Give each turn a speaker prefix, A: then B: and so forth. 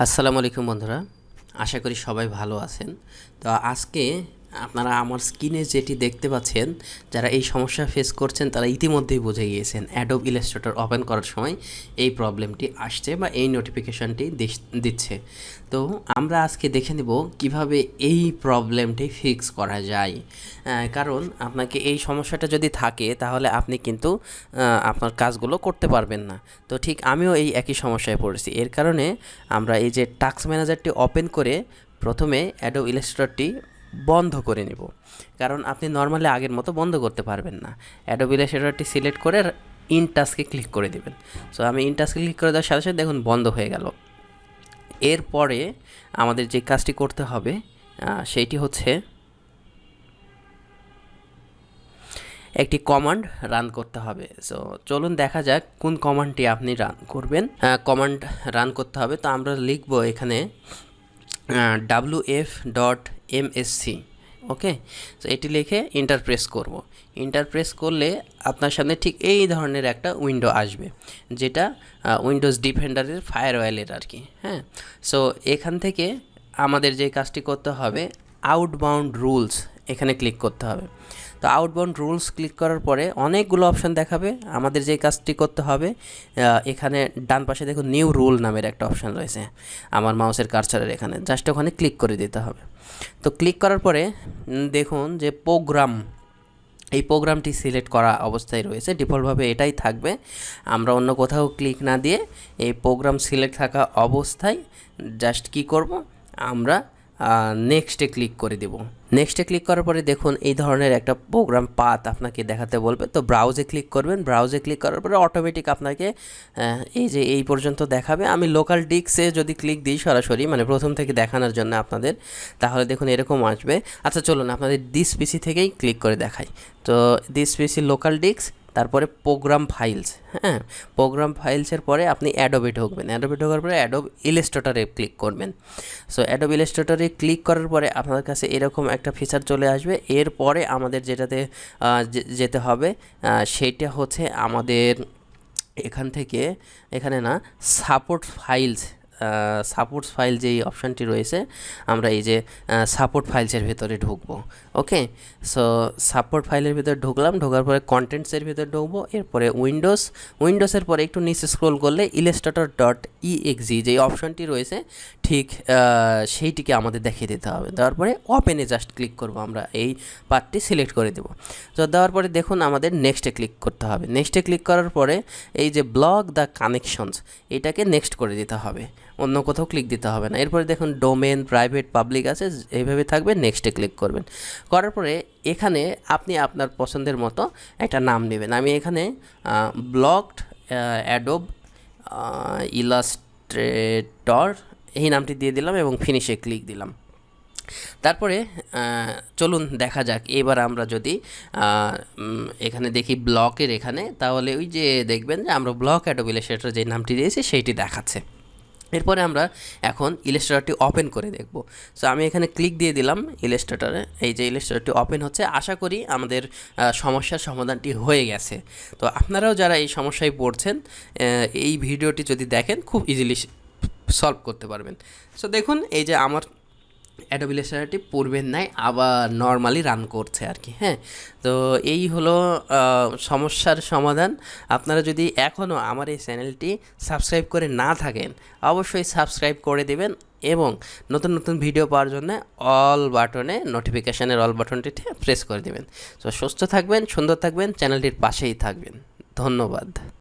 A: আসসালামু আলাইকুম বন্ধুরা, আশা করি সবাই ভালো আছেন। তো আজকে আপনারা আমার স্ক্রিনে যেটি দেখতে পাচ্ছেন, যারা এই সমস্যা ফেস করছেন তারা ইতিমধ্যেই বুঝে গিয়েছেন অ্যাডোব ইলাস্ট্রেটর ওপেন করার সময় এই প্রবলেমটি আসছে বা এই নোটিফিকেশনটি দিচ্ছে। তো আমরা আজকে দেখে নেব কিভাবে এই প্রবলেমটি ফিক্স করা যায়। কারণ আপনাকে এই সমস্যাটা যদি থাকে তাহলে আপনি কিন্তু আপনার কাজগুলো করতে পারবেন না। তো ঠিক আমিও এই একই সমস্যায় পড়েছি। এর কারণে আমরা এই যে টাস্ক ম্যানেজারটি ওপেন করে প্রথমে অ্যাডোব ইলাস্ট্রেটরটি বন্ধ করে নেব, কারণ আপনি নর্মালি আগের মতো বন্ধ করতে পারবেন না। অ্যাডোব ইলাস্ট্রেটরটি সিলেক্ট করে ইন টাস্কে ক্লিক করে দেবেন। সো আমি ইন টাস্কে ক্লিক করে দেওয়ার সাথে সাথে দেখুন বন্ধ হয়ে গেল। এরপরে আমাদের যে কাজটি করতে হবে সেইটি হচ্ছে একটি কমান্ড রান করতে হবে। সো চলুন দেখা যাক কোন কমান্ডটি আপনি রান করবেন। কমান্ড রান করতে হবে, তো আমরা লিখব এখানে wf.msc। ওকে, সো এটি লিখে এন্টার প্রেস করব। এন্টার প্রেস করলে আপনার সামনে ঠিক এই ধরনের একটা উইন্ডো আসবে, যেটা উইন্ডোজ ডিফেন্ডারের ফায়ারওয়ালের আর কি। হ্যাঁ, সো এখান থেকে আমাদের যে কাজটি করতে হবে, আউটবাউন্ড রুলস এখানে ক্লিক করতে হবে। তো আউটবাউন্ড রুলস ক্লিক করার পরে অনেকগুলো অপশান দেখাবে। আমাদের যে কাজটি করতে হবে, এখানে ডান পাশে দেখুন নিউ রুল নামের একটা অপশান রয়েছে আমার মাউসের কার্সারের এখানে, জাস্ট ওখানে ক্লিক করে দিতে হবে। তো ক্লিক করার পরে দেখুন যে প্রোগ্রাম, এই প্রোগ্রামটি সিলেক্ট করা অবস্থায় রয়েছে, ডিফল্টভাবে এটাই থাকবে। আমরা অন্য কোথাও ক্লিক না দিয়ে এই প্রোগ্রাম সিলেক্ট থাকা অবস্থায় জাস্ট কি করব, আমরা নেক্সটে ক্লিক করে দেব। নেক্সটে ক্লিক করার পরে দেখুন এই ধরনের একটা প্রোগ্রাম পাথ আপনাকে দেখাতে বলবে। তো ব্রাউজে ক্লিক করবেন। ব্রাউজে ক্লিক করার পরে অটোমেটিক আপনাকে এই যে এই পর্যন্ত দেখাবে। আমি লোকাল ডিস্কে যদি ক্লিক দিই সরাসরি, মানে প্রথম থেকে দেখানোর জন্য আপনাদের, তাহলে দেখুন এরকম আসবে। আচ্ছা চলুন আপনাদের দিস পিসি থেকেই ক্লিক করে দেখাই। তো দিস পিসি লোকাল ডিস্ক, তারপরে প্রোগ্রাম ফাইলস। হ্যাঁ, প্রোগ্রাম ফাইলসের পরে আপনি অ্যাডোবে ঢুকবেন। অ্যাডোবে ঢোকার পরে অ্যাডোব ইলাস্ট্রেটরে ক্লিক করবেন। সো অ্যাডোব ইলাস্ট্রেটরে ক্লিক করার পরে আপনার কাছে এরকম একটা ফিচার চলে আসবে। এরপরে আমাদের যেটাতে যেতে হবে সেইটা হচ্ছে আমাদের এখান থেকে, এখানে না, সাপোর্ট ফাইলস, সাপোর্টস ফাইল যেই অপশানটি রয়েছে, আমরা এই যে সাপোর্ট ফাইলসের ভেতরে ঢুকবো। ওকে, সো সাপোর্ট ফাইলের ভিতরে ঢুকলাম। ঢোকার পরে কন্টেন্টসের ভিতরে ঢুকবো। এরপরে উইন্ডোজের পরে একটু নিচে স্ক্রোল করলে illustrator.exe যেই অপশানটি রয়েছে ঠিক সেইটিকে আমাদের দেখিয়ে দিতে হবে। দেওয়ার পরে ওপেনে জাস্ট ক্লিক করব, আমরা এই পার্টটি সিলেক্ট করে দেব। তো দেওয়ার পরে দেখুন আমাদের নেক্সটে ক্লিক করতে হবে। নেক্সটে ক্লিক করার পরে এই যে ব্লক দ্য কানেকশনস, এটাকে নেক্সট করে দিতে হবে, অন্য কোথাও ক্লিক দিতে হবে না। এরপরে দেখুন ডোমেন, প্রাইভেট, পাবলিক আছে, এইভাবে থাকবে। নেক্সটে ক্লিক করবেন। করার পরে এখানে আপনি আপনার পছন্দের মতো একটা নাম নেবেন। আমি এখানে ব্লকড অ্যাডোব ইলাস্ট্রেটর এই নামটি দিয়ে দিলাম এবং ফিনিশে ক্লিক দিলাম। তারপরে চলুন দেখা যাক এবার আমরা যদি এখানে দেখি ব্লকের এখানে, তাহলে ওই যে দেখবেন যে আমরা ব্লক অ্যাডোব ইলাস্ট্রেটর যে নামটি দিয়েছি সেইটি দেখাচ্ছে। এরপরে আমরা এখন ইলাস্ট্রেটরটি ওপেন করে দেখব। সো আমি এখানে ক্লিক দিয়ে দিলাম ইলাস্ট্রেটরে। এই যে ইলাস্ট্রেটরটি ওপেন হচ্ছে। আশা করি আমাদের সমস্যার সমাধানটি হয়ে গেছে। তো আপনারাও যারা এই সমস্যায় পড়ছেন, এই ভিডিওটি যদি দেখেন খুব ইজিলি সলভ করতে পারবেন। সো দেখুন এই যে আমার অ্যাডোব ইলাস্ট্রেটরটি পূর্বের নাই আবার নর্মালি রান করছে আর কি। হ্যাঁ, তো এই হলো সমস্যার সমাধান। আপনারা যদি এখনও আমার এই চ্যানেলটি সাবস্ক্রাইব করে না থাকেন, অবশ্যই সাবস্ক্রাইব করে দেবেন এবং নতুন নতুন ভিডিও পাওয়ার জন্য অল বাটনে, নোটিফিকেশানের অল বাটনটিতে প্রেস করে দেবেন। তো সুস্থ থাকবেন, সুন্দর থাকবেন, চ্যানেলটির পাশেই থাকবেন। ধন্যবাদ।